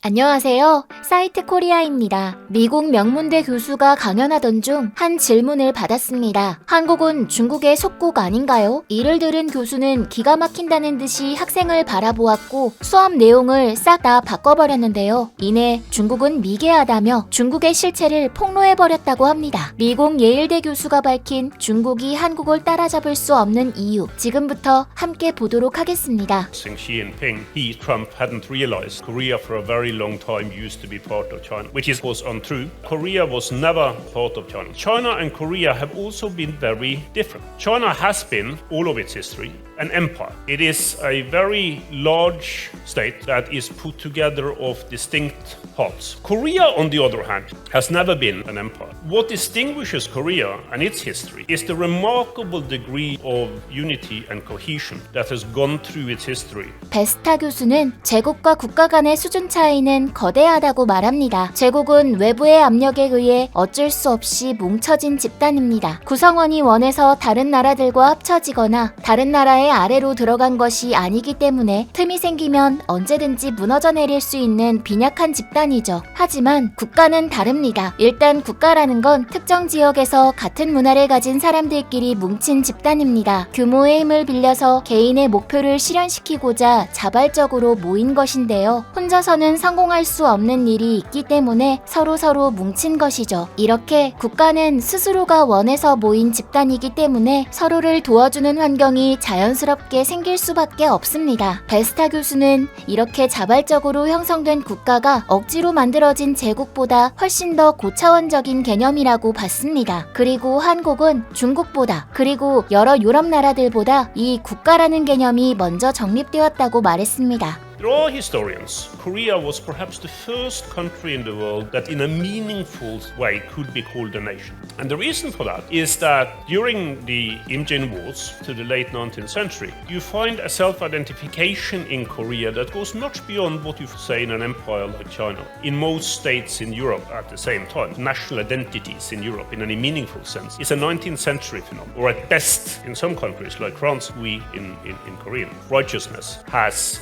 안녕하세요. 사이트 코리아입니다. 미국 명문대 교수가 강연하던 중 한 질문을 받았습니다. 한국은 중국의 속국 아닌가요? 이를 들은 교수는 기가 막힌다는 듯이 학생을 바라보았고 수업 내용을 싹 다 바꿔버렸는데요. 이내 중국은 미개하다며 중국의 실체를 폭로해버렸다고 합니다. 미국 예일대 교수가 밝힌 중국이 한국을 따라잡을 수 없는 이유, 지금부터 함께 보도록 하겠습니다. Xi Jinping, Trump hadn't realized Korea for a very long time used to be part of China, which was untrue. Korea was never part of China. China and Korea have also been very different. China has been, all of its history, an empire. It is a very large state that is put together of distinct parts. Korea, on the other hand, has never been an empire. What distinguishes Korea and its history is the remarkable degree of unity and cohesion that has gone through its history. 베스타 교수는 제국과 국가 간의 수준 차이는 거대하다고 말합니다. 제국은 외부의 압력에 의해 어쩔 수 없이 뭉쳐진 집단입니다. 구성원이 원해서 다른 나라들과 합쳐지거나 다른 나라의 아래로 들어간 것이 아니기 때문에 틈이 생기면 언제든지 무너져 내릴 수 있는 빈약한 집단이죠. 하지만 국가는 다릅니다. 일단 국가라는 건 특정 지역에서 같은 문화를 가진 사람들끼리 뭉친 집단입니다. 규모의 힘을 빌려서 개인의 목표를 실현시키고자 자발적으로 모인 것인데요. 혼자서는 성공할 수 없는 일이 있기 때문에 서로 뭉친 것이죠. 이렇게 국가는 스스로가 원해서 모인 집단이기 때문에 서로를 도와주는 환경이 자연스럽게 생길 수밖에 없습니다. 베스타 교수는 이렇게 자발적으로 형성된 국가가 억지로 만들어진 제국보다 훨씬 더 고차원적인 개념이라고 봤습니다. 그리고 한국은 중국보다 그리고 여러 유럽 나라들보다 이 국가라는 개념이 먼저 정립되었다고 말했습니다. There are historians. Korea was perhaps the first country in the world that in a meaningful way could be called a nation. And the reason for that is that during the Imjin Wars to the late 19th century, you find a self-identification in Korea that goes much beyond what you say in an empire like China. In most states in Europe at the same time, national identities in Europe in any meaningful sense is a 19th century phenomenon. Or at best, in some countries like France, we in Korean, righteousness has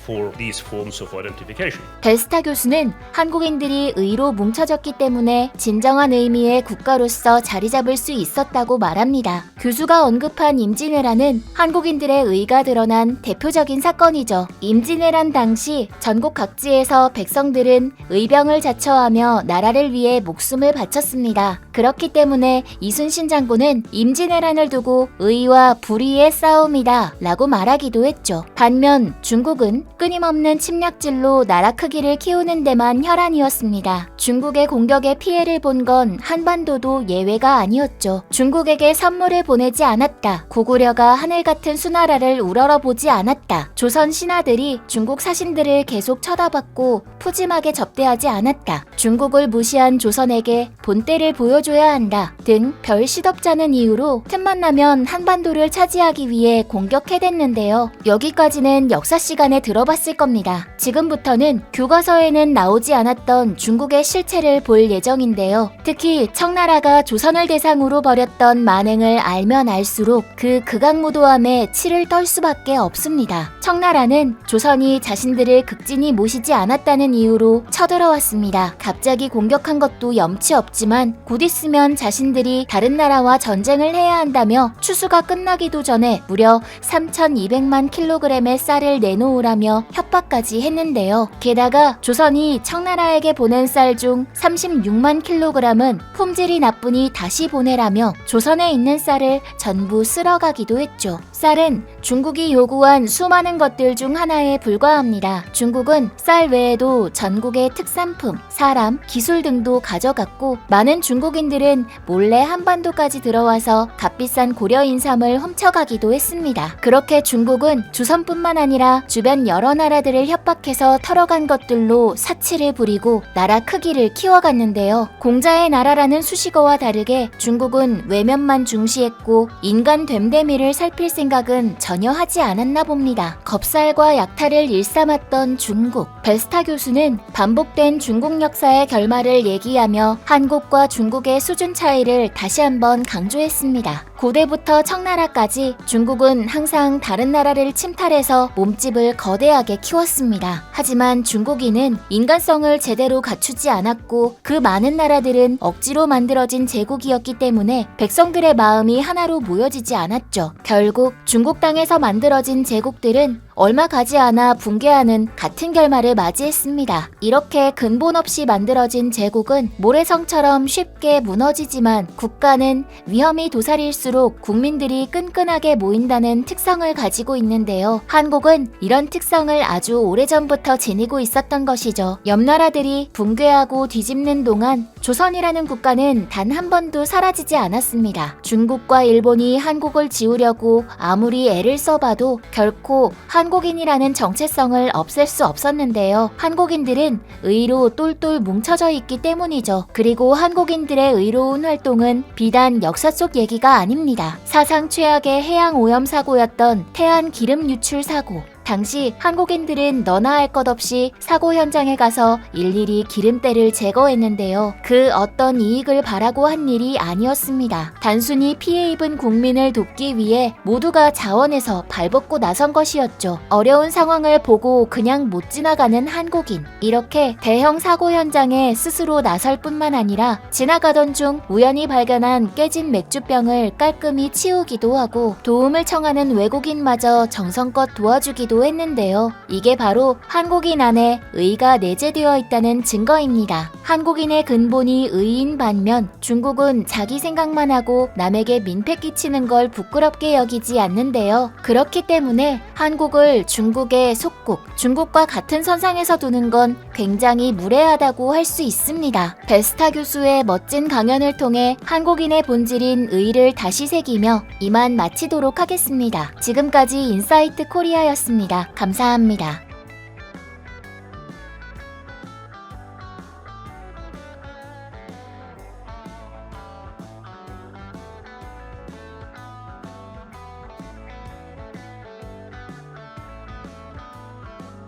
for these forms of identification. 베스타 교수는 한국인들이 의로 뭉쳐졌기 때문에 진정한 의미의 국가로서 자리 잡을 수 있었다고 말합니다. 교수가 언급한 임진왜란은 한국인들의 의가 드러난 대표적인 사건이죠. 임진왜란 당시 전국 각지에서 백성들은 의병을 자처하며 나라를 위해 목숨을 바쳤습니다. 그렇기 때문에 이순신 장군은 임진왜란을 두고 의와 불의의 싸움이다 라고 말하기도 했죠. 반면 중국은 끊임없는 침략질로 나라 크기를 키우는 데만 혈안이었습니다. 중국의 공격에 피해를 본 건 한반도도 예외가 아니었죠. 중국에게 선물을 보내지 않았다. 고구려가 하늘 같은 수나라를 우러러보지 않았다. 조선 신하들이 중국 사신들을 계속 쳐다봤고 푸짐하게 접대하지 않았다. 중국을 무시한 조선에게 본때를 보여줘야 한다. 등 별 시덥잖은 이유로 틈만 나면 한반도를 차지하기 위해 공격해댔는데요. 여기까지는 역사 시간에 들어봤을 겁니다. 지금부터는 교과서에는 나오지 않았던 중국의 실체를 볼 예정인데요. 특히 청나라가 조선을 대상으로 벌였던 만행을 알면 알수록 그 극악무도함에 치를 떨 수밖에 없습니다. 청나라는 조선이 자신들을 극진히 모시지 않았다는 이유로 쳐들어왔습니다. 갑자기 공격한 것도 염치 없지만 곧 있으면 자신들이 다른 나라와 전쟁을 해야 한다며 추수가 끝나기도 전에 무려 3,200만 킬로그램의 쌀을 내놓으라며 협박까지 했는데요. 게다가 조선이 청나라에게 보낸 쌀 중 36만 킬로그램은 품질이 나쁘니 다시 보내라며 조선에 있는 쌀을 전부 쓸어가기도 했죠. 쌀은 중국이 요구한 수많은 것들 중 하나에 불과합니다. 중국은 쌀 외에도 전국의 특산품, 사람, 기술 등도 가져갔고 많은 중국인들은 몰래 한반도까지 들어와서 값비싼 고려 인삼을 훔쳐가기도 했습니다. 그렇게 중국은 조선뿐만 아니라 주변 여러 나라들을 협박해서 털어간 것들로 사치를 부리고 나라 크기를 키워갔는데요. 공자의 나라라는 수식어와 다르게 중국은 외면만 중시했고 인간 됨됨이를 살필 생각은 전혀 하지 않았나 봅니다. 겁살과 약탈을 일삼았던 중국. 베스타 교수는 반복된 중국 역사의 결말을 얘기하며 한국과 중국의 수준 차이를 다시 한번 강조했습니다. 고대부터 청나라까지 중국은 항상 다른 나라를 침탈해서 몸집을 거대하게 키웠습니다. 하지만 중국인은 인간성을 제대로 갖추지 않았고 그 많은 나라들은 억지로 만들어진 제국이었기 때문에 백성들의 마음이 하나로 모여지지 않았죠. 결국 중국 땅에서 만들어진 제국들은 얼마 가지 않아 붕괴하는 같은 결말을 맞이했습니다. 이렇게 근본 없이 만들어진 제국은 모래성처럼 쉽게 무너지지만 국가는 위험이 도사릴수록 국민들이 끈끈하게 모인다는 특성을 가지고 있는데요. 한국은 이런 특성을 아주 오래전부터 지니고 있었던 것이죠. 옆 나라들이 붕괴하고 뒤집는 동안 조선이라는 국가는 단 한 번도 사라지지 않았습니다. 중국과 일본이 한국을 지우려고 아무리 애를 써봐도 결코 한국인이라는 정체성을 없앨 수 없었는데요. 한국인들은 의로 똘똘 뭉쳐져 있기 때문이죠. 그리고 한국인들의 의로운 활동은 비단 역사 속 얘기가 아닙니다. 사상 최악의 해양 오염 사고였던 태안 기름 유출 사고. 당시 한국인들은 너나 할 것 없이 사고 현장에 가서 일일이 기름때를 제거했는데요. 그 어떤 이익을 바라고 한 일이 아니었습니다. 단순히 피해 입은 국민을 돕기 위해 모두가 자원해서 발벗고 나선 것이었죠. 어려운 상황을 보고 그냥 못 지나가는 한국인. 이렇게 대형 사고 현장에 스스로 나설 뿐만 아니라 지나가던 중 우연히 발견한 깨진 맥주병을 깔끔히 치우기도 하고 도움을 청하는 외국인마저 정성껏 도와주기도 했는데요. 이게 바로 한국인 안에 의가 내재되어 있다는 증거입니다. 한국인의 근본이 의인 반면 중국은 자기 생각만 하고 남에게 민폐 끼치는 걸 부끄럽게 여기지 않는데요. 그렇기 때문에 한국을 중국의 속국, 중국과 같은 선상에서 두는 건 굉장히 무례하다고 할 수 있습니다. 베스타 교수의 멋진 강연을 통해 한국인의 본질인 의를 다시 새기며 이만 마치도록 하겠습니다. 지금까지 인사이트 코리아였습니다. 감사합니다.